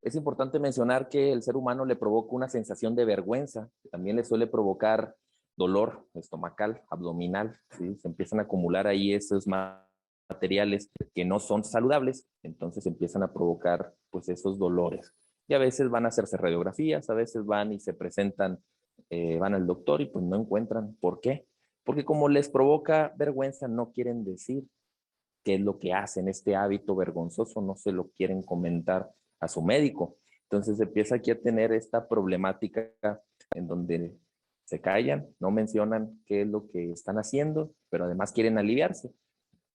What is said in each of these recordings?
Es importante mencionar que el ser humano le provoca una sensación de vergüenza, también le suele provocar dolor estomacal, abdominal, ¿sí? Se empiezan a acumular ahí esos materiales que no son saludables, entonces empiezan a provocar pues esos dolores. Y a veces van a hacerse radiografías, a veces van y se presentan, van al doctor y pues no encuentran. ¿Por qué? Porque como les provoca vergüenza, no quieren decir qué es lo que hacen, este hábito vergonzoso, no se lo quieren comentar a su médico. Entonces empieza aquí a tener esta problemática en donde se callan, no mencionan qué es lo que están haciendo, pero además quieren aliviarse.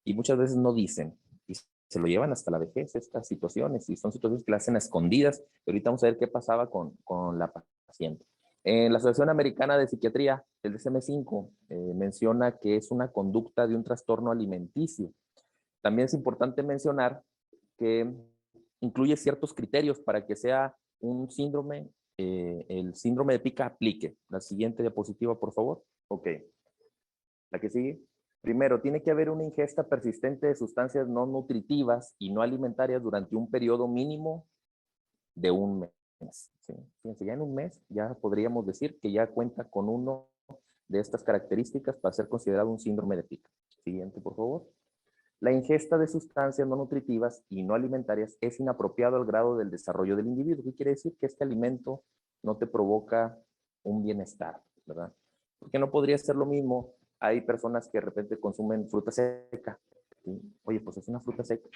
Y muchas veces no dicen, y se lo llevan hasta la vejez estas situaciones, y son situaciones que la hacen a escondidas. Y ahorita vamos a ver qué pasaba con la paciente. En la Asociación Americana de Psiquiatría, el DSM-5, menciona que es una conducta de un trastorno alimenticio. También es importante mencionar que incluye ciertos criterios para que sea un síndrome, el síndrome de Pica aplique. La siguiente diapositiva, por favor. Ok. La que sigue. Primero, tiene que haber una ingesta persistente de sustancias no nutritivas y no alimentarias durante un periodo mínimo de un mes. ¿Sí? Fíjense, ya en un mes ya podríamos decir que ya cuenta con uno de estas características para ser considerado un síndrome de Pica. Siguiente, por favor. La ingesta de sustancias no nutritivas y no alimentarias es inapropiado al grado del desarrollo del individuo. ¿Qué quiere decir? Que este alimento no te provoca un bienestar, ¿verdad? Porque no podría ser lo mismo. Hay personas que de repente consumen fruta seca. ¿Sí? Oye, pues es una fruta seca.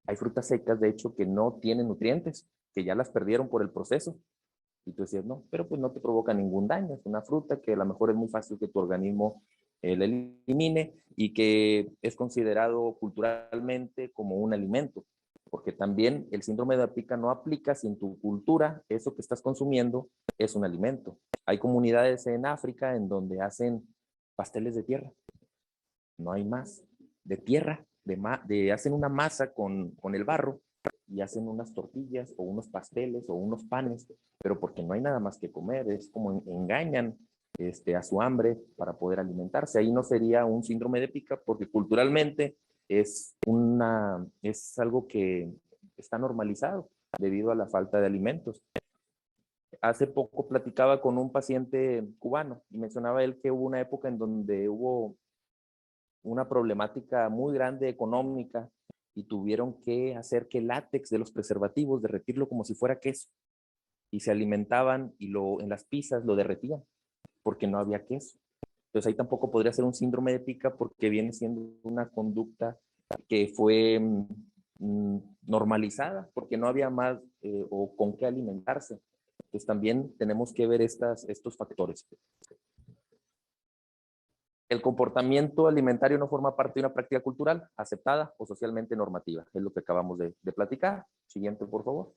Hay frutas secas, de hecho, que no tienen nutrientes, que ya las perdieron por el proceso. Y tú decías, no, pero pues no te provoca ningún daño. Es una fruta que a lo mejor es muy fácil que tu organismo la elimine y que es considerado culturalmente como un alimento. Porque también el síndrome de Pica no aplica si en tu cultura eso que estás consumiendo es un alimento. Hay comunidades en África en donde hacen pasteles de tierra. No hay más. De tierra, hacen una masa con el barro y hacen unas tortillas o unos pasteles o unos panes, pero porque no hay nada más que comer, es como engañan a su hambre para poder alimentarse. Ahí no sería un síndrome de Pica porque culturalmente es algo que está normalizado debido a la falta de alimentos. Hace poco platicaba con un paciente cubano y mencionaba él que hubo una época en donde hubo una problemática muy grande económica y tuvieron que hacer que el látex de los preservativos, derretirlo como si fuera queso. Y se alimentaban y en las pizzas lo derretían porque no había queso. Entonces ahí tampoco podría ser un síndrome de Pica porque viene siendo una conducta que fue normalizada porque no había más o con qué alimentarse. Entonces también tenemos que ver estos factores. El comportamiento alimentario no forma parte de una práctica cultural aceptada o socialmente normativa. Es lo que acabamos de platicar. Siguiente, por favor.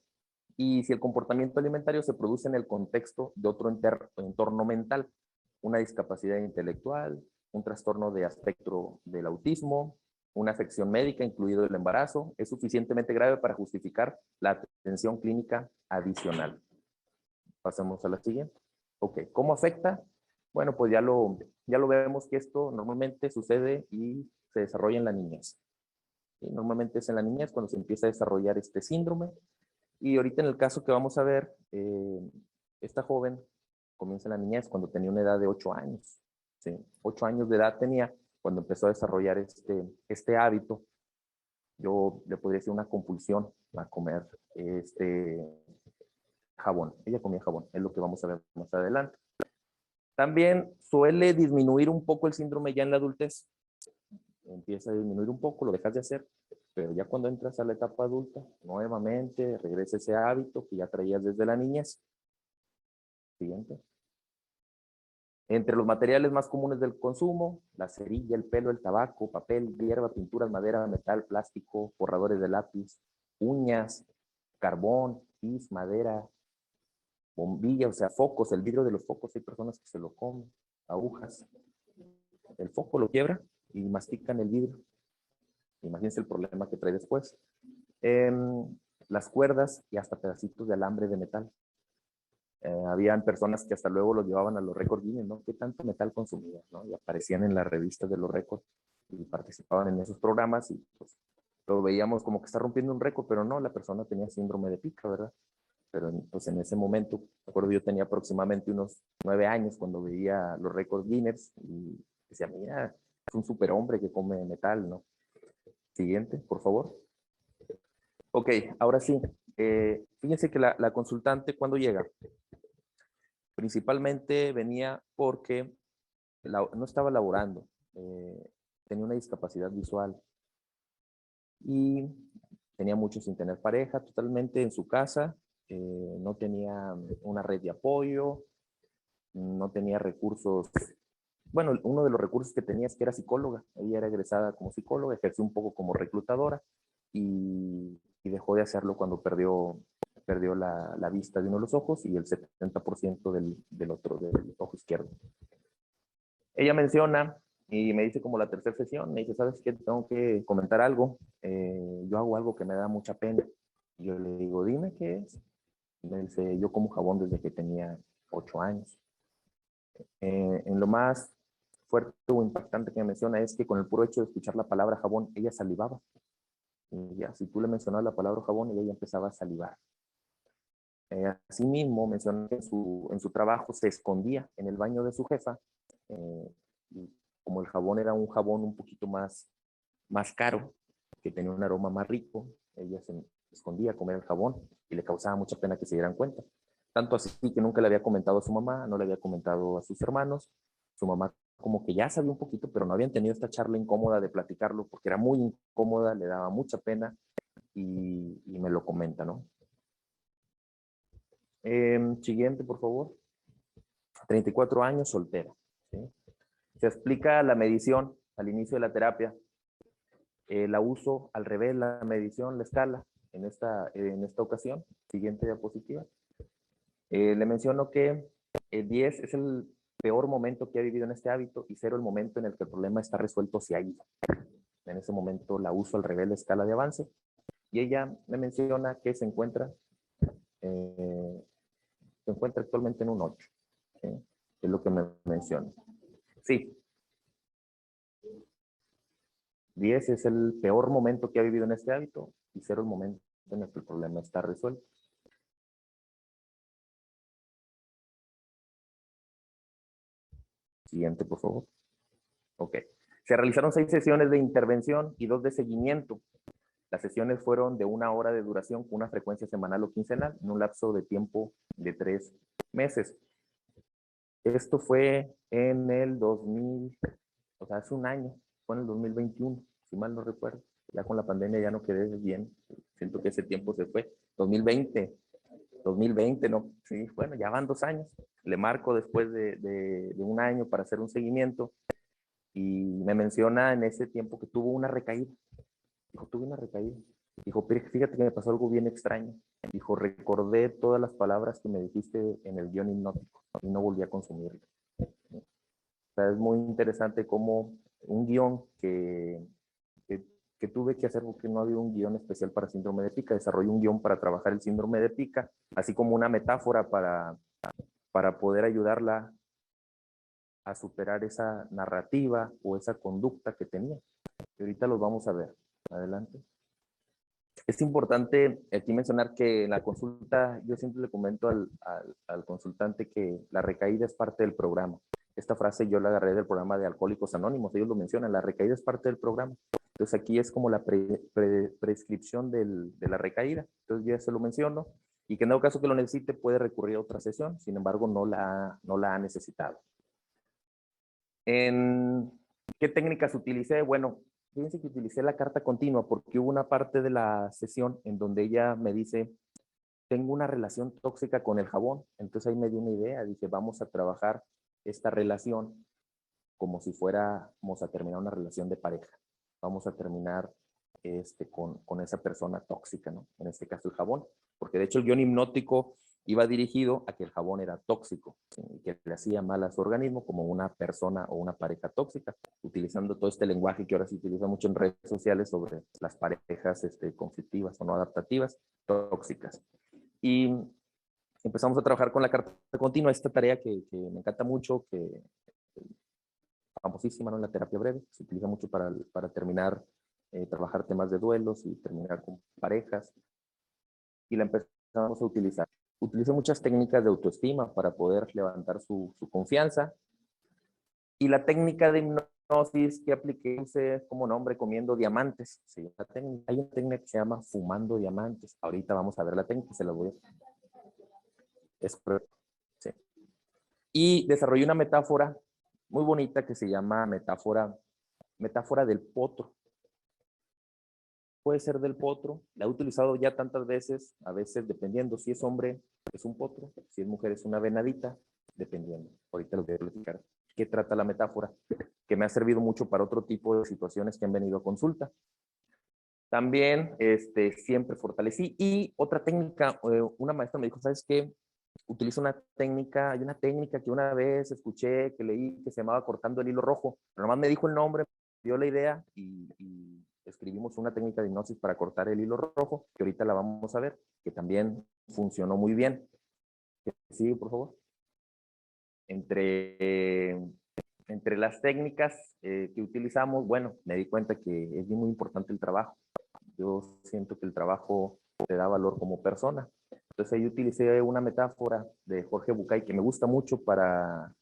Y si el comportamiento alimentario se produce en el contexto de otro entorno mental, una discapacidad intelectual, un trastorno de espectro del autismo, una afección médica, incluido el embarazo, es suficientemente grave para justificar la atención clínica adicional. Pasemos a la siguiente. Ok, ¿cómo afecta? Bueno, pues ya lo vemos que esto normalmente sucede y se desarrolla en la niñez. ¿Sí? Normalmente es en la niñez cuando se empieza a desarrollar este síndrome. Y ahorita en el caso que vamos a ver, esta joven comienza en la niñez cuando tenía una edad de 8 años. ¿Sí? 8 años de edad tenía cuando empezó a desarrollar este hábito. Yo le podría decir una compulsión a comer jabón. Ella comía jabón, es lo que vamos a ver más adelante. También suele disminuir un poco el síndrome ya en la adultez. Empieza a disminuir un poco, lo dejas de hacer, pero ya cuando entras a la etapa adulta, nuevamente regresa ese hábito que ya traías desde la niñez. Siguiente. Entre los materiales más comunes del consumo, la cerilla, el pelo, el tabaco, papel, hierba, pinturas, madera, metal, plástico, borradores de lápiz, uñas, carbón, pis, madera, bombilla, o sea, focos, el vidrio de los focos, hay personas que se lo comen, agujas. El foco lo quiebra y mastican el vidrio. Imagínense el problema que trae después. Las cuerdas y hasta pedacitos de alambre de metal. Habían personas que hasta luego los llevaban a los récords Guinness, ¿no? ¿Qué tanto metal consumían, ¿no? Y aparecían en las revistas de los récords y participaban en esos programas y pues lo veíamos como que está rompiendo un récord, pero no, la persona tenía síndrome de Pica, ¿verdad? pero pues en ese momento, me acuerdo, yo tenía aproximadamente unos 9 años cuando veía los récords Guinness y decía, mira, es un superhombre que come metal, ¿no? Siguiente, por favor. Ok, ahora sí. Fíjense que la consultante cuando llega, principalmente venía porque no estaba laborando, tenía una discapacidad visual y tenía mucho sin tener pareja, totalmente en su casa, no tenía una red de apoyo, no tenía recursos. Bueno, uno de los recursos que tenía es que era psicóloga. Ella era egresada como psicóloga, ejerció un poco como reclutadora y dejó de hacerlo cuando perdió la vista de uno de los ojos y el 70% del otro, del ojo izquierdo. Ella menciona y me dice como la tercera sesión, me dice, ¿sabes qué? Tengo que comentar algo. Yo hago algo que me da mucha pena. Y yo le digo, dime qué es. Y me dice, yo como jabón desde que tenía 8 años. En lo más fuerte o impactante que me menciona es que con el puro hecho de escuchar la palabra jabón, ella salivaba. Y ya, si tú le mencionabas la palabra jabón, ella empezaba a salivar. Asimismo, mencionó que en su trabajo se escondía en el baño de su jefa, y como el jabón era un jabón un poquito más caro, que tenía un aroma más rico, ella se escondía a comer el jabón y le causaba mucha pena que se dieran cuenta. Tanto así que nunca le había comentado a su mamá, no le había comentado a sus hermanos. Su mamá como que ya sabía un poquito, pero no habían tenido esta charla incómoda de platicarlo porque era muy incómoda, le daba mucha pena y me lo comenta, ¿no? Siguiente, por favor. 34 años, soltera. ¿Sí? Se explica la medición al inicio de la terapia. La uso al revés, la medición, la escala, en esta ocasión. Siguiente diapositiva. Le menciono que 10 es el peor momento que ha vivido en este hábito y 0 el momento en el que el problema está resuelto, se ha ido. En ese momento la uso al revés, la escala de avance. Y ella me menciona que se encuentra actualmente en un 8. ¿Sí? Es lo que me menciona. Sí, 10 es el peor momento que ha vivido en este hábito y 0 el momento en el que el problema está resuelto. Siguiente, por favor. Ok. Se realizaron 6 sesiones de intervención y 2 de seguimiento. Las sesiones fueron de 1 hora de duración con una frecuencia semanal o quincenal en un lapso de tiempo de 3 meses. Esto fue en el 2000, o sea, hace un año, fue en el 2021, si mal no recuerdo. Ya con la pandemia ya no quedé bien, siento que ese tiempo se fue. 2020, ¿no? Sí, bueno, ya van 2 años. Le marco después de un año para hacer un seguimiento y me menciona en ese tiempo que tuvo una recaída. Dijo, tuve una recaída. Dijo, pero fíjate que me pasó algo bien extraño. Dijo, recordé todas las palabras que me dijiste en el guión hipnótico y no volví a consumirlo. O sea, es muy interesante cómo un guión que, que tuve que hacer porque no había un guión especial para síndrome de pica, desarrollé un guión para trabajar el síndrome de pica, así como una metáfora para poder ayudarla a superar esa narrativa o esa conducta que tenía. Y ahorita los vamos a ver. Adelante. Es importante aquí mencionar que en la consulta, yo siempre le comento al consultante que la recaída es parte del programa. Esta frase yo la agarré del programa de Alcohólicos Anónimos, ellos lo mencionan, la recaída es parte del programa. Entonces aquí es como la prescripción de la recaída. Entonces yo ya se lo menciono y que en dado caso que lo necesite puede recurrir a otra sesión, sin embargo no la ha necesitado. ¿En qué técnicas utilicé? Bueno, fíjense que utilicé la carta continua porque hubo una parte de la sesión en donde ella me dice, tengo una relación tóxica con el jabón. Entonces ahí me dio una idea, dije, vamos a trabajar esta relación como si fuéramos a terminar una relación de pareja. Vamos a terminar con esa persona tóxica, ¿no? En este caso el jabón, porque de hecho el guión hipnótico iba dirigido a que el jabón era tóxico, ¿sí? Y que le hacía mal a su organismo como una persona o una pareja tóxica, utilizando todo este lenguaje que ahora se utiliza mucho en redes sociales sobre las parejas conflictivas o no adaptativas, tóxicas. Y empezamos a trabajar con la carta continua, esta tarea que me encanta mucho, que famosísima, ¿no? En la terapia breve, se utiliza mucho para terminar, trabajar temas de duelos y terminar con parejas, y la empezamos a utilizar. Utiliza muchas técnicas de autoestima para poder levantar su confianza. Y la técnica de hipnosis que apliqué como nombre comiendo diamantes. Sí, hay una técnica que se llama fumando diamantes. Ahorita vamos a ver la técnica, se la voy a... Es, sí. Y desarrollé una metáfora muy bonita que se llama metáfora del potro. Puede ser del potro, la he utilizado ya tantas veces, a veces dependiendo si es hombre es un potro, si es mujer es una venadita, dependiendo. Ahorita lo voy a platicar. ¿Qué trata la metáfora? Que me ha servido mucho para otro tipo de situaciones que han venido a consulta. También siempre fortalecí. Y otra técnica, una maestra me dijo, ¿sabes qué? Utilizo una técnica, hay una técnica que una vez escuché, que leí, que se llamaba cortando el hilo rojo. Pero nomás me dijo el nombre, me dio la idea y escribimos una técnica de hipnosis para cortar el hilo rojo, que ahorita la vamos a ver, que también funcionó muy bien. Sí, por favor. Entre las técnicas que utilizamos, bueno, me di cuenta que es muy importante el trabajo. Yo siento que el trabajo te da valor como persona. Entonces ahí utilicé una metáfora de Jorge Bucay que me gusta mucho para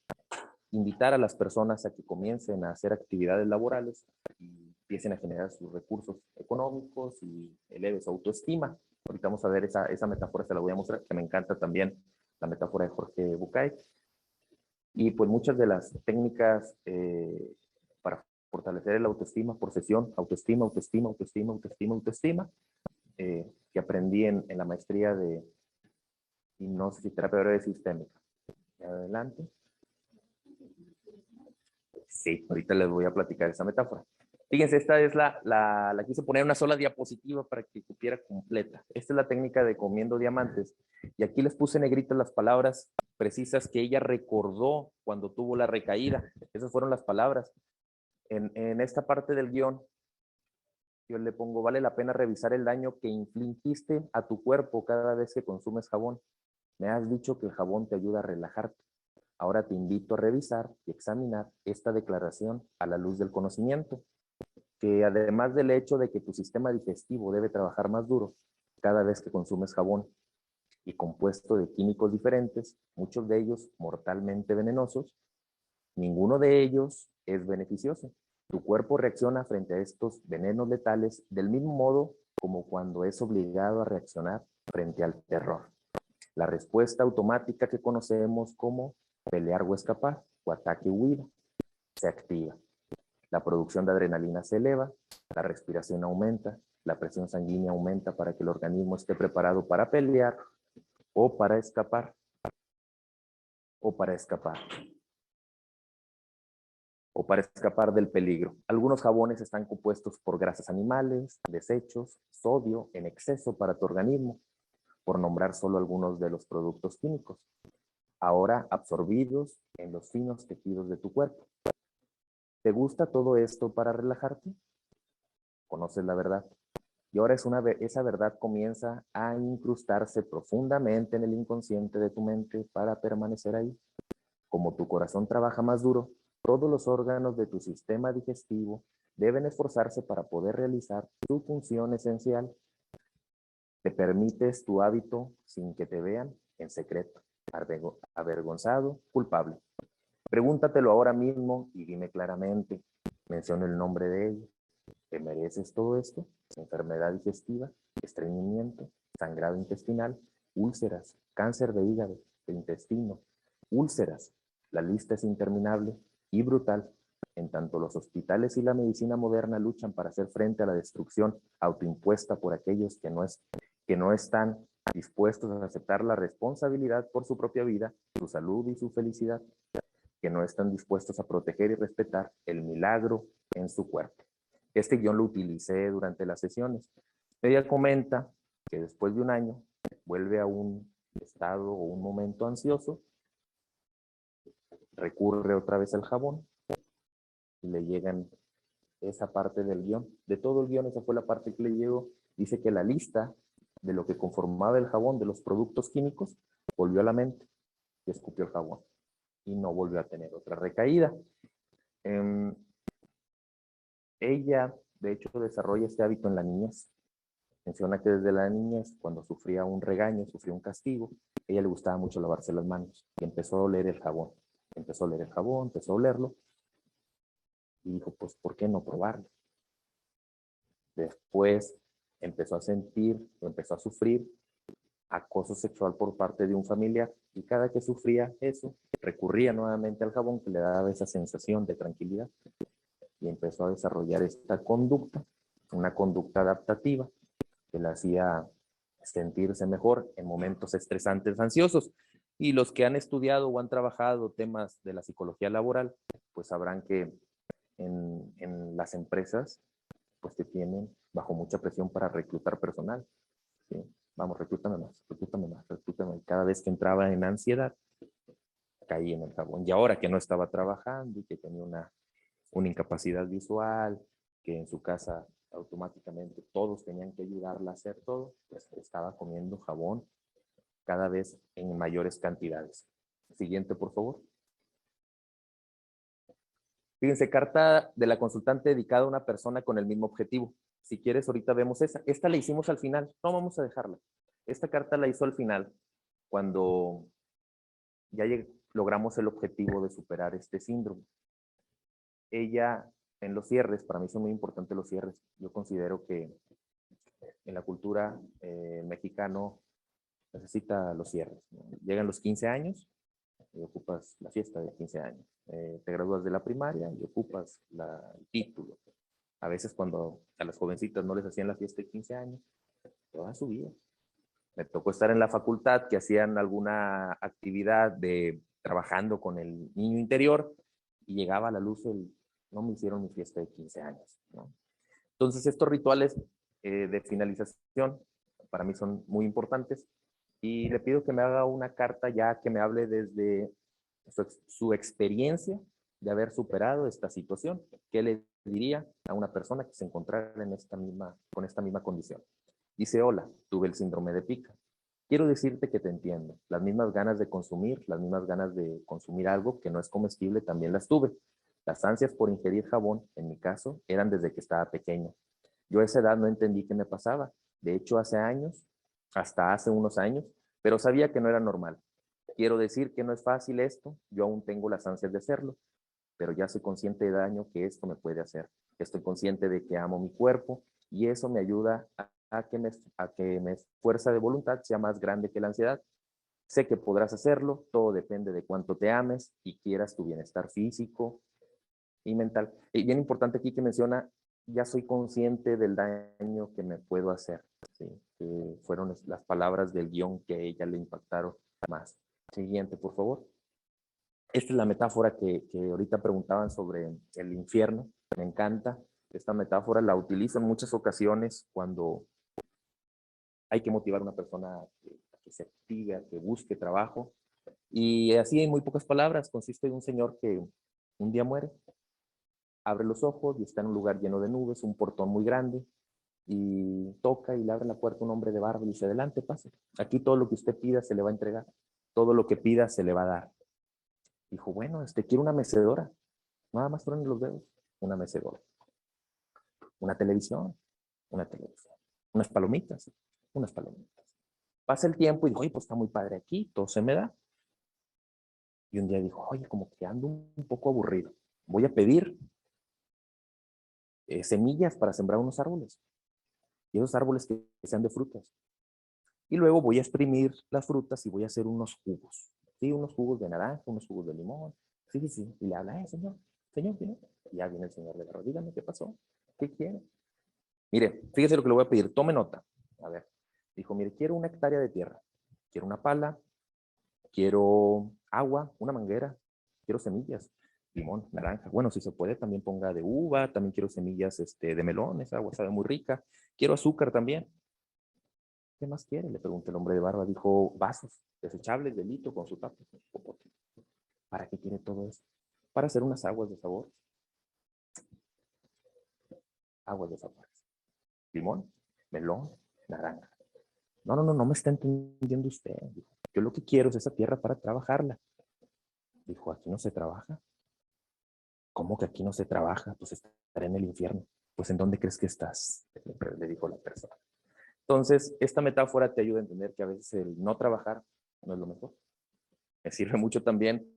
invitar a las personas a que comiencen a hacer actividades laborales y empiecen a generar sus recursos económicos y eleve su autoestima. Ahorita vamos a ver esa metáfora, se la voy a mostrar, que me encanta también la metáfora de Jorge Bucay. Y pues muchas de las técnicas para fortalecer el autoestima por sesión, autoestima, autoestima, autoestima, autoestima, autoestima, que aprendí en la maestría de hipnosis y terapia breve sistémica. Adelante. Sí, ahorita les voy a platicar esa metáfora. Fíjense, esta es la quise poner en una sola diapositiva para que cupiera completa. Esta es la técnica de comiendo diamantes. Y aquí les puse negritas las palabras precisas que ella recordó cuando tuvo la recaída. Esas fueron las palabras. En esta parte del guión, yo le pongo, vale la pena revisar el daño que infligiste a tu cuerpo cada vez que consumes jabón. Me has dicho que el jabón te ayuda a relajarte. Ahora te invito a revisar y examinar esta declaración a la luz del conocimiento, que además del hecho de que tu sistema digestivo debe trabajar más duro cada vez que consumes jabón y compuesto de químicos diferentes, muchos de ellos mortalmente venenosos, ninguno de ellos es beneficioso. Tu cuerpo reacciona frente a estos venenos letales del mismo modo como cuando es obligado a reaccionar frente al terror. La respuesta automática que conocemos como pelear o escapar, o ataque o huida, se activa. La producción de adrenalina se eleva, la respiración aumenta, la presión sanguínea aumenta para que el organismo esté preparado para pelear o para escapar, o para escapar, o para escapar del peligro. Algunos jabones están compuestos por grasas animales, desechos, sodio en exceso para tu organismo, por nombrar solo algunos de los productos químicos, ahora absorbidos en los finos tejidos de tu cuerpo. ¿Te gusta todo esto para relajarte? Conoces la verdad. Y ahora esa verdad comienza a incrustarse profundamente en el inconsciente de tu mente para permanecer ahí. Como tu corazón trabaja más duro, todos los órganos de tu sistema digestivo deben esforzarse para poder realizar su función esencial. Te permites tu hábito sin que te vean en secreto, avergonzado, culpable. Pregúntatelo ahora mismo y dime claramente. Menciona el nombre de ella. ¿Te mereces todo esto? Enfermedad digestiva, estreñimiento, sangrado intestinal, úlceras, cáncer de hígado, de intestino, úlceras. La lista es interminable y brutal. En tanto los hospitales y la medicina moderna luchan para hacer frente a la destrucción autoimpuesta por aquellos que no están dispuestos a aceptar la responsabilidad por su propia vida, su salud y su felicidad, que no están dispuestos a proteger y respetar el milagro en su cuerpo. Este guión lo utilicé durante las sesiones. Ella comenta que después de un año vuelve a un estado o un momento ansioso, recurre otra vez al jabón y le llegan esa parte del guión. De todo el guión, esa fue la parte que le llegó. Dice que la lista de lo que conformaba el jabón, de los productos químicos, volvió a la mente y escupió el jabón. Y no volvió a tener otra recaída. Ella, de hecho, desarrolla este hábito en la niñez. Menciona que desde la niñez, cuando sufría un regaño, sufría un castigo, a ella le gustaba mucho lavarse las manos y empezó a oler el jabón. Empezó a oler el jabón, empezó a olerlo y dijo, pues, ¿por qué no probarlo? Después empezó a sentir, o empezó a sufrir acoso sexual por parte de un familiar y cada que sufría eso, recurría nuevamente al jabón que le daba esa sensación de tranquilidad y empezó a desarrollar esta conducta, una conducta adaptativa que le hacía sentirse mejor en momentos estresantes, ansiosos. Y los que han estudiado o han trabajado temas de la psicología laboral, pues sabrán que en las empresas, pues te tienen bajo mucha presión para reclutar personal. ¿Sí? Vamos, reclútame más, reclútame más, reclútame. Cada vez que entraba en ansiedad, caí en el jabón. Y ahora que no estaba trabajando y que tenía una incapacidad visual, que en su casa automáticamente todos tenían que ayudarla a hacer todo, pues estaba comiendo jabón cada vez en mayores cantidades. Siguiente, por favor. Fíjense, carta de la consultante dedicada a una persona con el mismo objetivo. Si quieres, ahorita vemos esa. Esta la hicimos al final. No vamos a dejarla. Esta carta la hizo al final, cuando ya logramos el objetivo de superar este síndrome. Ella, en los cierres, para mí son muy importantes los cierres. Yo considero que en la cultura mexicano necesita los cierres, ¿no? Llegan los 15 años y ocupas la fiesta de 15 años. Te gradúas de la primaria y ocupas el título. A veces cuando a las jovencitas no les hacían la fiesta de 15 años, toda su vida. Me tocó estar en la facultad que hacían alguna actividad de trabajando con el niño interior y llegaba a la luz no me hicieron mi fiesta de 15 años, ¿no? Entonces estos rituales de finalización para mí son muy importantes y le pido que me haga una carta ya que me hable desde su experiencia de haber superado esta situación. ¿Qué le diría a una persona que se encontrara con esta misma condición? Dice, hola, tuve el síndrome de pica. Quiero decirte que te entiendo. Las mismas ganas de consumir, las mismas ganas de consumir algo que no es comestible, también las tuve. Las ansias por ingerir jabón, en mi caso, eran desde que estaba pequeño. Yo a esa edad no entendí qué me pasaba. De hecho, hace años, hasta hace unos años, pero sabía que no era normal. Quiero decir que no es fácil esto, yo aún tengo las ansias de hacerlo, pero ya soy consciente del daño que esto me puede hacer. Estoy consciente de que amo mi cuerpo y eso me ayuda a que mi fuerza de voluntad sea más grande que la ansiedad. Sé que podrás hacerlo, todo depende de cuánto te ames y quieras tu bienestar físico y mental. Y bien importante aquí que menciona, ya soy consciente del daño que me puedo hacer. ¿Sí? Que fueron las palabras del guión que a ella le impactaron más. Siguiente, por favor. Esta es la metáfora que ahorita preguntaban sobre el infierno. Me encanta. Esta metáfora la utilizo en muchas ocasiones cuando hay que motivar a una persona que se active, a que busque trabajo. Y así en muy pocas palabras, consiste en un señor que un día muere, abre los ojos y está en un lugar lleno de nubes, un portón muy grande, y toca y le abre la puerta un hombre de barba y dice, adelante, pase. Aquí todo lo que usted pida se le va a entregar. Todo lo que pida se le va a dar. Dijo, bueno, quiero una mecedora. Nada más truenen los dedos. Una mecedora. Una televisión. Una televisión. Unas palomitas. Unas palomitas. Pasa el tiempo y dijo, oye, pues está muy padre aquí, todo se me da. Y un día dijo, oye, como que ando un poco aburrido. Voy a pedir semillas para sembrar unos árboles. Y esos árboles que sean de frutas. Y luego voy a exprimir las frutas y voy a hacer unos jugos. Sí, unos jugos de naranja, unos jugos de limón. Sí, sí, sí. Y le habla, señor, señor, señor. Y ya viene el señor de la rodilla, dígame qué pasó, qué quiere. Mire, fíjese lo que le voy a pedir, tome nota. A ver, dijo, mire, quiero 1 hectárea de tierra, quiero una pala, quiero agua, una manguera, quiero semillas, limón, naranja. Bueno, si se puede, también ponga de uva, también quiero semillas de melón, esa agua sabe muy rica. Quiero azúcar también. ¿Qué más quiere? Le pregunté el hombre de barba. Dijo, vasos desechables de litro con su tapa. ¿Para qué quiere todo eso? Para hacer unas aguas de sabor. Aguas de sabor. Limón, melón, naranja. No, no, no, no me está entendiendo usted. Dijo, yo lo que quiero es esa tierra para trabajarla. Dijo, aquí no se trabaja. ¿Cómo que aquí no se trabaja? Pues estaré en el infierno. Pues ¿en dónde crees que estás? Le dijo la persona. Entonces, esta metáfora te ayuda a entender que a veces el no trabajar no es lo mejor. Me sirve mucho también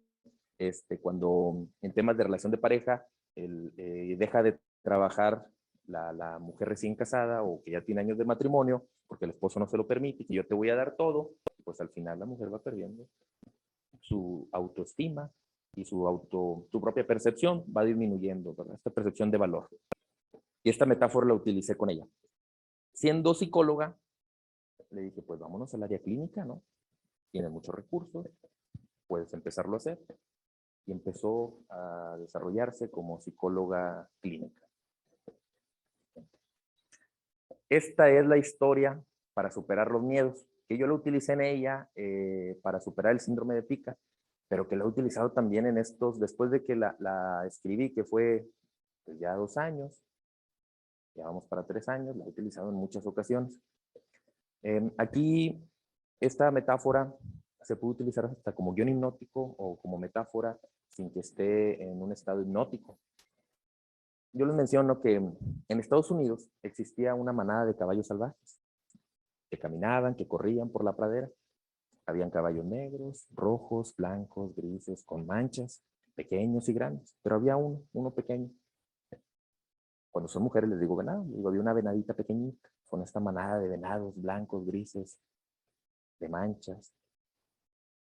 cuando en temas de relación de pareja deja de trabajar la mujer recién casada o que ya tiene años de matrimonio porque el esposo no se lo permite y que yo te voy a dar todo, pues al final la mujer va perdiendo su autoestima y su propia percepción va disminuyendo, ¿verdad? Esta percepción de valor. Y esta metáfora la utilicé con ella. Siendo psicóloga, le dije, pues vámonos al área clínica, ¿no? Tienes muchos recursos, puedes empezarlo a hacer. Y empezó a desarrollarse como psicóloga clínica. Esta es la historia para superar los miedos, que yo lo utilicé en ella para superar el síndrome de Pica, pero que lo he utilizado también en estos, después de que la escribí, que fue pues, ya 2 años, ya vamos para 3 años, la he utilizado en muchas ocasiones. Aquí, esta metáfora se puede utilizar hasta como guión hipnótico o como metáfora sin que esté en un estado hipnótico. Yo les menciono que en Estados Unidos existía una manada de caballos salvajes que caminaban, que corrían por la pradera. Habían caballos negros, rojos, blancos, grises, con manchas, pequeños y grandes, pero había uno pequeño. Cuando son mujeres les digo venado, les digo, había una venadita pequeñita con esta manada de venados blancos, grises, de manchas,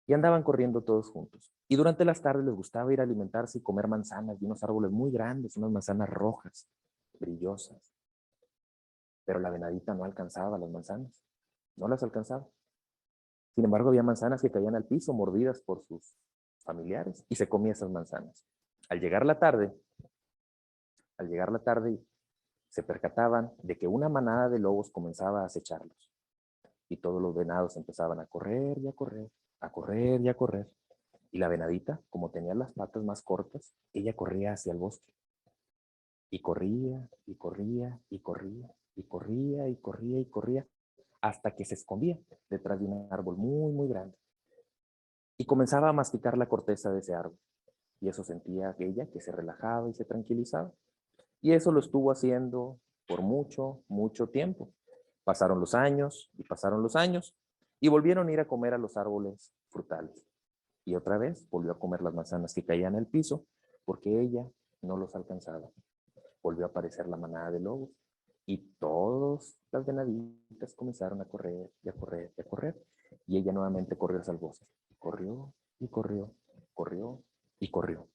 y andaban corriendo todos juntos. Y durante las tardes les gustaba ir a alimentarse y comer manzanas de unos árboles muy grandes, unas manzanas rojas, brillosas. Pero la venadita no alcanzaba las manzanas, no las alcanzaba. Sin embargo, había manzanas que caían al piso, mordidas por sus familiares, y se comía esas manzanas. Al llegar la tarde, al llegar la tarde, se percataban de que una manada de lobos comenzaba a acecharlos. Y todos los venados empezaban a correr y a correr, a correr y a correr. Y la venadita, como tenía las patas más cortas, ella corría hacia el bosque. Y corría, y corría, y corría, y corría, y corría, y corría, hasta que se escondía detrás de un árbol muy, muy grande. Y comenzaba a masticar la corteza de ese árbol. Y eso sentía ella que se relajaba y se tranquilizaba. Y eso lo estuvo haciendo por mucho, mucho tiempo. Pasaron los años y pasaron los años y volvieron a ir a comer a los árboles frutales. Y otra vez volvió a comer las manzanas que caían al piso porque ella no los alcanzaba. Volvió a aparecer la manada de lobos y todas las venaditas comenzaron a correr y a correr y a correr. Y ella nuevamente corrió hacia el bosque. Corrió y corrió, corrió y corrió.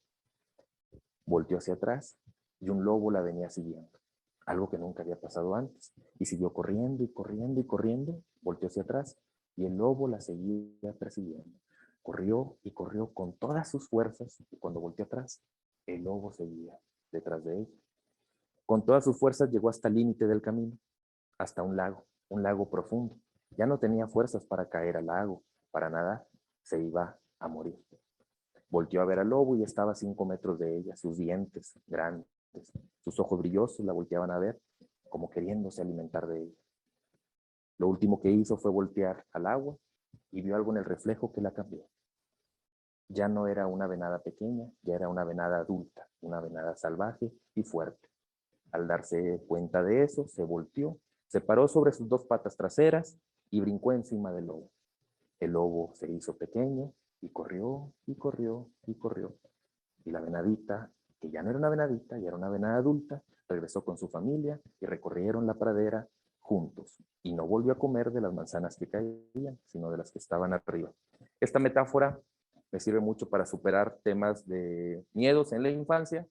Volteó hacia atrás y un lobo la venía siguiendo, algo que nunca había pasado antes. Y siguió corriendo y corriendo y corriendo, volteó hacia atrás y el lobo la seguía persiguiendo. Corrió y corrió con todas sus fuerzas y cuando volteó atrás, el lobo seguía detrás de ella. Con todas sus fuerzas llegó hasta el límite del camino, hasta un lago profundo. Ya no tenía fuerzas para caer al lago, para nadar, se iba a morir. Volteó a ver al lobo y estaba a 5 metros de ella, sus dientes grandes, sus ojos brillosos la volteaban a ver, como queriéndose alimentar de ella. Lo último que hizo fue voltear al agua y vio algo en el reflejo que la cambió. Ya no era una venada pequeña, ya era una venada adulta, una venada salvaje y fuerte. Al darse cuenta de eso, se volteó, se paró sobre sus 2 patas traseras y brincó encima del lobo. El lobo se hizo pequeño y corrió y corrió y corrió. Y la venadita, que ya no era una venadita, ya era una venada adulta, regresó con su familia y recorrieron la pradera juntos. Y no volvió a comer de las manzanas que caían, sino de las que estaban arriba. Esta metáfora me sirve mucho para superar temas de miedos en la infancia,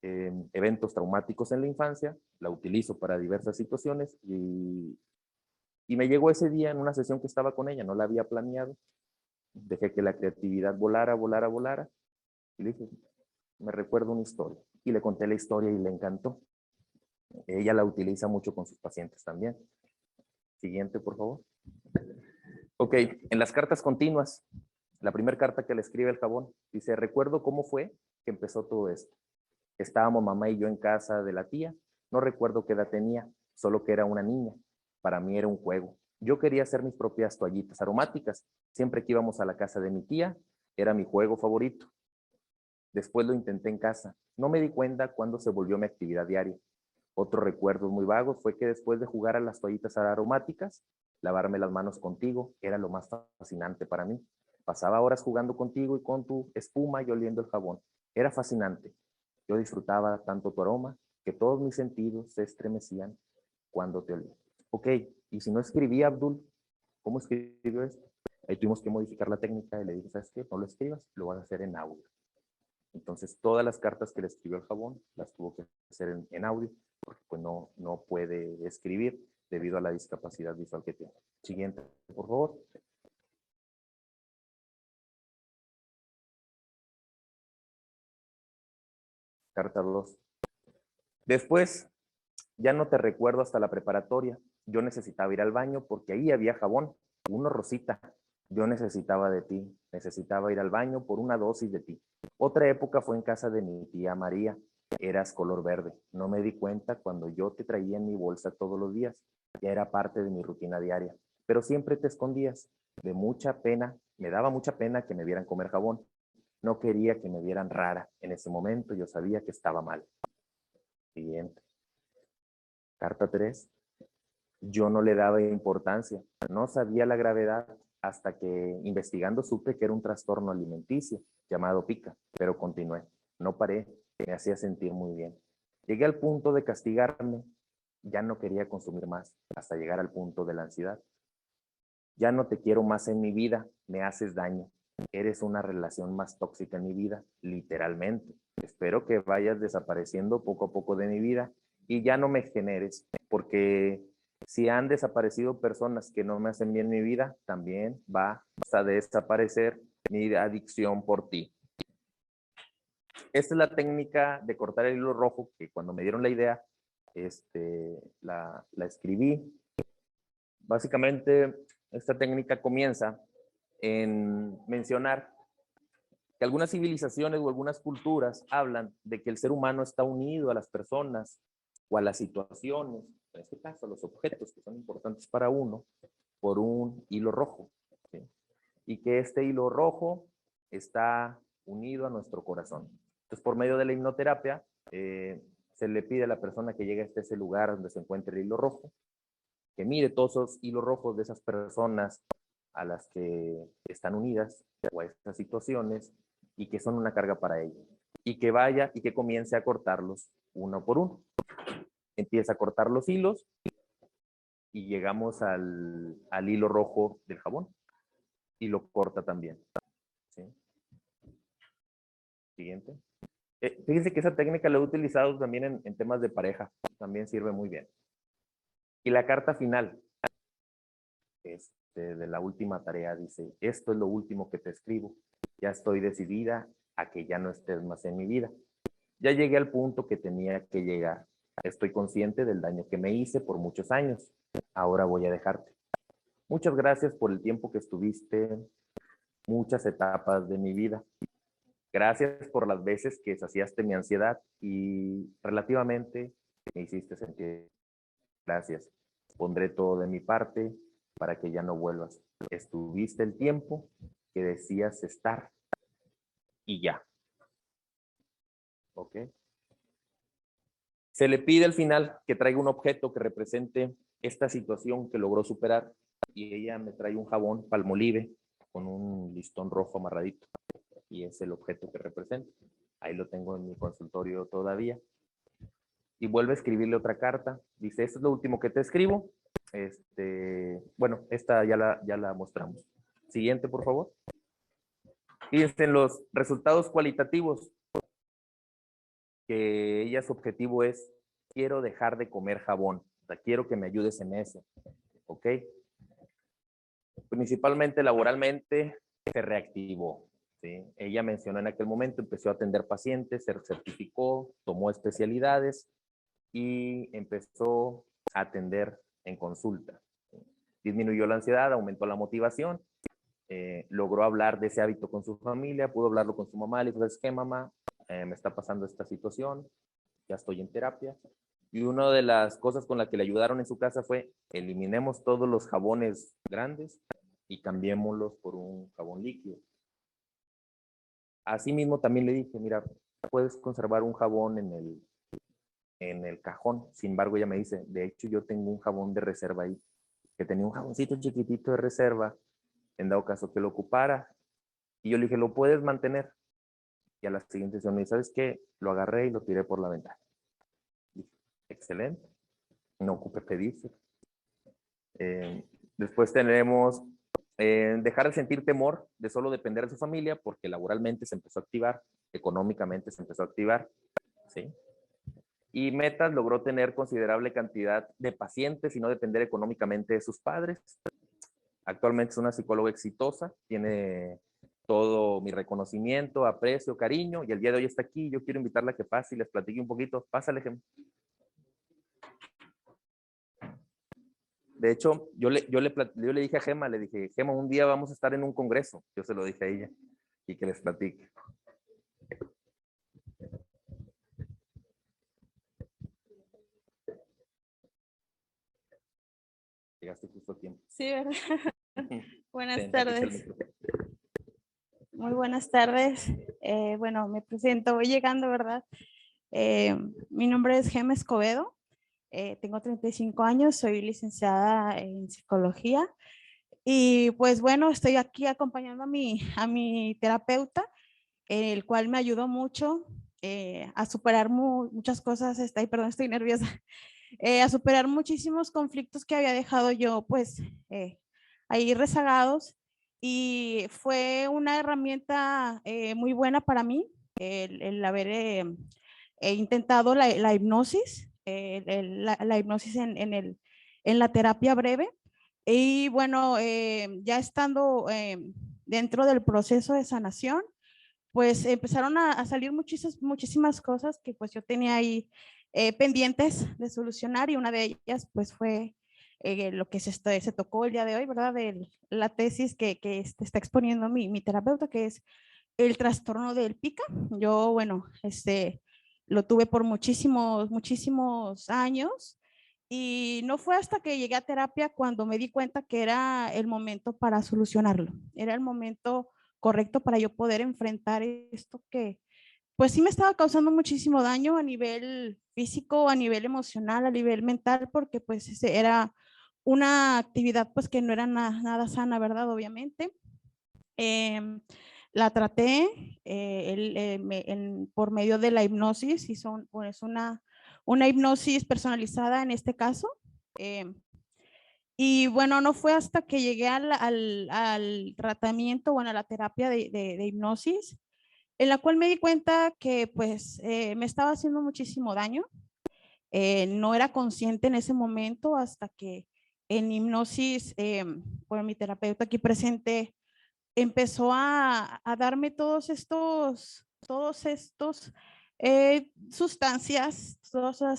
eventos traumáticos en la infancia, la utilizo para diversas situaciones y me llegó ese día en una sesión que estaba con ella, no la había planeado, dejé que la creatividad volara, volara, volara y le dije, me recuerdo una historia y le conté la historia y le encantó. Ella la utiliza mucho con sus pacientes también. Siguiente, por favor. Ok, en las cartas continuas, la primera carta que le escribe el jabón, dice, recuerdo cómo fue que empezó todo esto. Estábamos mamá y yo en casa de la tía, no recuerdo qué edad tenía, solo que era una niña. Para mí era un juego. Yo quería hacer mis propias toallitas aromáticas. Siempre que íbamos a la casa de mi tía, era mi juego favorito. Después lo intenté en casa. No me di cuenta cuándo se volvió mi actividad diaria. Otro recuerdo muy vago fue que después de jugar a las toallitas aromáticas, lavarme las manos contigo era lo más fascinante para mí. Pasaba horas jugando contigo y con tu espuma y oliendo el jabón. Era fascinante. Yo disfrutaba tanto tu aroma que todos mis sentidos se estremecían cuando te olía. Ok, y si no escribía, Abdul, ¿cómo escribió esto? Ahí tuvimos que modificar la técnica y le dije, ¿sabes qué? No lo escribas, lo vas a hacer en audio. Entonces, todas las cartas que le escribió el jabón las tuvo que hacer en audio, porque pues no puede escribir debido a la discapacidad visual que tiene. Siguiente, por favor. Carta 2. Después, ya no te recuerdo hasta la preparatoria. Yo necesitaba ir al baño porque ahí había jabón, uno rosita. Yo necesitaba de ti, necesitaba ir al baño por una dosis de ti. Otra época fue en casa de mi tía María. Eras color verde. No me di cuenta cuando yo te traía en mi bolsa todos los días. Ya era parte de mi rutina diaria. Pero siempre te escondías. De mucha pena, me daba mucha pena que me vieran comer jabón. No quería que me vieran rara. En ese momento yo sabía que estaba mal. Siguiente. Carta 3. Yo no le daba importancia. No sabía la gravedad hasta que investigando supe que era un trastorno alimenticio llamado pica, pero continué. No paré, me hacía sentir muy bien. Llegué al punto de castigarme. Ya no quería consumir más hasta llegar al punto de la ansiedad. Ya no te quiero más en mi vida, me haces daño. Eres una relación más tóxica en mi vida, literalmente. Espero que vayas desapareciendo poco a poco de mi vida y ya no me generes, porque si han desaparecido personas que no me hacen bien mi vida, también va a desaparecer mi adicción por ti. Esta es la técnica de cortar el hilo rojo que cuando me dieron la idea, la escribí. Básicamente, esta técnica comienza en mencionar que algunas civilizaciones o algunas culturas hablan de que el ser humano está unido a las personas o a las situaciones, en este caso a los objetos que son importantes para uno, por un hilo rojo, ¿sí? Y que este hilo rojo está unido a nuestro corazón. Entonces, por medio de la hipnoterapia, se le pide a la persona que llegue hasta ese lugar donde se encuentre el hilo rojo, que mire todos esos hilos rojos de esas personas a las que están unidas o a estas situaciones y que son una carga para ella. Y que vaya y que comience a cortarlos uno por uno. Empieza a cortar los hilos y llegamos al hilo rojo del jabón y lo corta también. ¿Sí? Siguiente. Fíjense que esa técnica la he utilizado también en temas de pareja. También sirve muy bien. Y la carta final de la última tarea dice, esto es lo último que te escribo. Ya estoy decidida a que ya no estés más en mi vida. Ya llegué al punto que tenía que llegar. Estoy consciente del daño que me hice por muchos años. Ahora voy a dejarte. Muchas gracias por el tiempo que estuviste, muchas etapas de mi vida. Gracias por las veces que saciaste mi ansiedad y relativamente me hiciste sentir. Gracias. Pondré todo de mi parte para que ya no vuelvas. Estuviste el tiempo que decías estar y ya. ¿Ok? Se le pide al final que traiga un objeto que represente esta situación que logró superar y ella me trae un jabón Palmolive con un listón rojo amarradito y es el objeto que representa. Ahí lo tengo en mi consultorio todavía. Y vuelve a escribirle otra carta. Dice, esto es lo último que te escribo. Bueno, esta ya la mostramos. Siguiente, por favor. Fíjense en los resultados cualitativos que ella su objetivo es, quiero dejar de comer jabón. O sea, quiero que me ayudes en eso. ¿Ok? Principalmente laboralmente se reactivó. ¿Sí? Ella mencionó en aquel momento, empezó a atender pacientes, se certificó, tomó especialidades y empezó a atender en consulta. ¿Sí? Disminuyó la ansiedad, aumentó la motivación, logró hablar de ese hábito con su familia, pudo hablarlo con su mamá, le dijo, ¿sabes qué, mamá? Me está pasando esta situación, ya estoy en terapia. Y una de las cosas con las que le ayudaron en su casa fue, eliminemos todos los jabones grandes y cambiémoslos por un jabón líquido. Asimismo, también le dije, mira, puedes conservar un jabón en el cajón. Sin embargo, ella me dice, de hecho, yo tengo un jabón de reserva ahí, que tenía un jaboncito chiquitito de reserva, en dado caso que lo ocupara. Y yo le dije, ¿lo puedes mantener? Y a la siguiente sesión me dice, ¿sabes qué? Lo agarré y lo tiré por la ventana. Dije, excelente, no ocupé pedirse. Después tenemos dejar de sentir temor de solo depender de su familia, porque laboralmente se empezó a activar, económicamente se empezó a activar, ¿sí? Y metas, logró tener considerable cantidad de pacientes y no depender económicamente de sus padres. Actualmente es una psicóloga exitosa, tiene todo mi reconocimiento, aprecio, cariño, y el día de hoy está aquí. Yo quiero invitarla a que pase y les platique un poquito. Pásale, Gema. De hecho, yo le dije a Gema, le dije, Gema, un día vamos a estar en un congreso. Yo se lo dije a ella y que les platique. Llegaste justo a tiempo. Sí, ¿verdad? Buenas Ven, aquí está el tardes. micrófono. Muy buenas tardes. Bueno, me presento, voy llegando, ¿verdad? Mi nombre es Gema Escobedo, tengo 35 años, soy licenciada en psicología y pues bueno, estoy aquí acompañando a mi terapeuta, el cual me ayudó mucho a superar muchas cosas, perdón, estoy nerviosa, a superar muchísimos conflictos que había dejado yo pues ahí rezagados, y fue una herramienta muy buena para mí el haber intentado la hipnosis, la hipnosis en la terapia breve. Y bueno, ya estando dentro del proceso de sanación, pues empezaron a salir muchísimas cosas que pues yo tenía ahí pendientes de solucionar, y una de ellas pues fue lo que se tocó el día de hoy, ¿verdad? De la tesis que está exponiendo mi terapeuta, que es el trastorno del pica. Yo, bueno, lo tuve por muchísimos años, y no fue hasta que llegué a terapia cuando me di cuenta que era el momento para solucionarlo. Era el momento correcto para yo poder enfrentar esto que, pues sí me estaba causando muchísimo daño a nivel físico, a nivel emocional, a nivel mental, porque pues era una actividad pues que no era nada sana, ¿verdad? Obviamente. La traté por medio de la hipnosis, y pues una hipnosis personalizada en este caso. Y bueno, no fue hasta que llegué al tratamiento, bueno, a la terapia de hipnosis, en la cual me di cuenta que pues me estaba haciendo muchísimo daño. No era consciente en ese momento hasta que en hipnosis, por mi terapeuta aquí presente, empezó a darme todos estos todas esas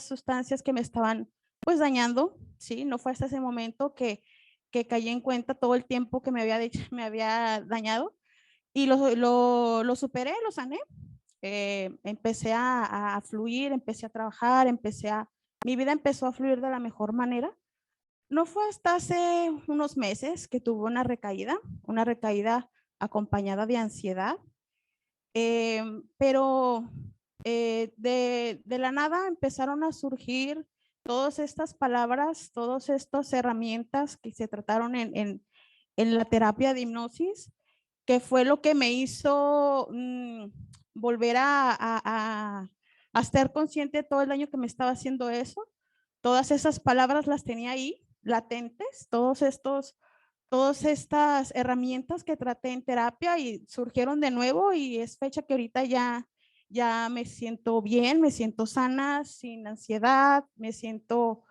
sustancias que me estaban pues dañando, ¿sí? No fue hasta ese momento que caí en cuenta todo el tiempo que me había dañado, y lo superé, lo sané. Empecé a fluir, empecé a trabajar, mi vida empezó a fluir de la mejor manera. No fue hasta hace unos meses que tuve una recaída acompañada de ansiedad, pero de la nada empezaron a surgir todas estas palabras, todas estas herramientas que se trataron en la terapia de hipnosis, que fue lo que me hizo volver a estar consciente de todo el daño que me estaba haciendo eso. Todas esas palabras las tenía ahí, latentes, todas estas herramientas que traté en terapia y surgieron de nuevo, y es fecha que ahorita ya me siento bien, me siento sana, sin ansiedad, me siento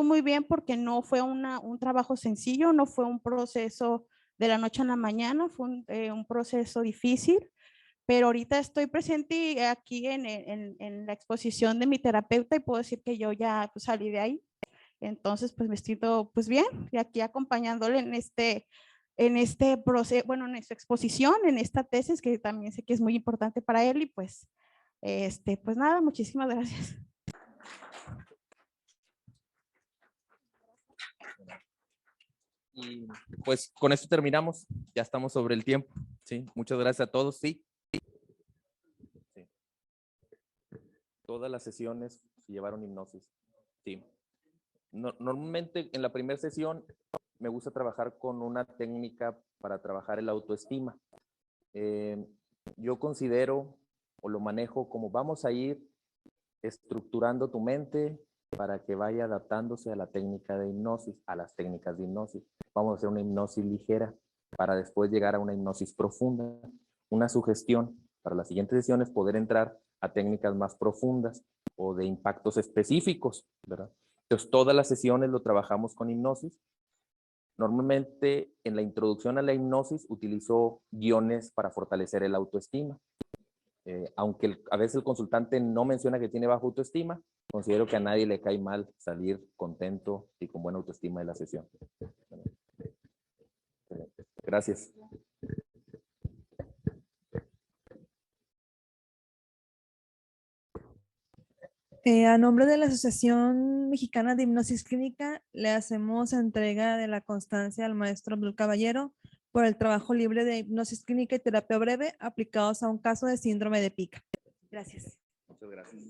muy bien, porque no fue un trabajo sencillo, no fue un proceso de la noche a la mañana, fue un proceso difícil, pero ahorita estoy presente aquí en la exposición de mi terapeuta, y puedo decir que yo ya pues, salí de ahí. Entonces, pues me siento pues bien, y aquí acompañándole en este proceso, bueno, en esta exposición, en esta tesis, que también sé que es muy importante para él, y pues, pues nada, muchísimas gracias. Y pues con esto terminamos. Ya estamos sobre el tiempo. Sí, muchas gracias a todos. Sí. Sí. Todas las sesiones si llevaron hipnosis. Sí. Normalmente en la primera sesión me gusta trabajar con una técnica para trabajar el autoestima. Yo considero o lo manejo como vamos a ir estructurando tu mente para que vaya adaptándose a la técnica de hipnosis, a las técnicas de hipnosis. Vamos a hacer una hipnosis ligera para después llegar a una hipnosis profunda. Una sugestión para las siguientes sesiones poder entrar a técnicas más profundas o de impactos específicos, ¿verdad? Entonces, todas las sesiones lo trabajamos con hipnosis. Normalmente, en la introducción a la hipnosis, utilizo guiones para fortalecer el autoestima. Aunque a veces el consultante no menciona que tiene baja autoestima, considero que a nadie le cae mal salir contento y con buena autoestima de la sesión. Gracias. A nombre de la Asociación Mexicana de Hipnosis Clínica, le hacemos entrega de la constancia al maestro Abdul Caballero por el trabajo libre de hipnosis clínica y terapia breve aplicados a un caso de síndrome de Pica. Gracias. Muchas gracias.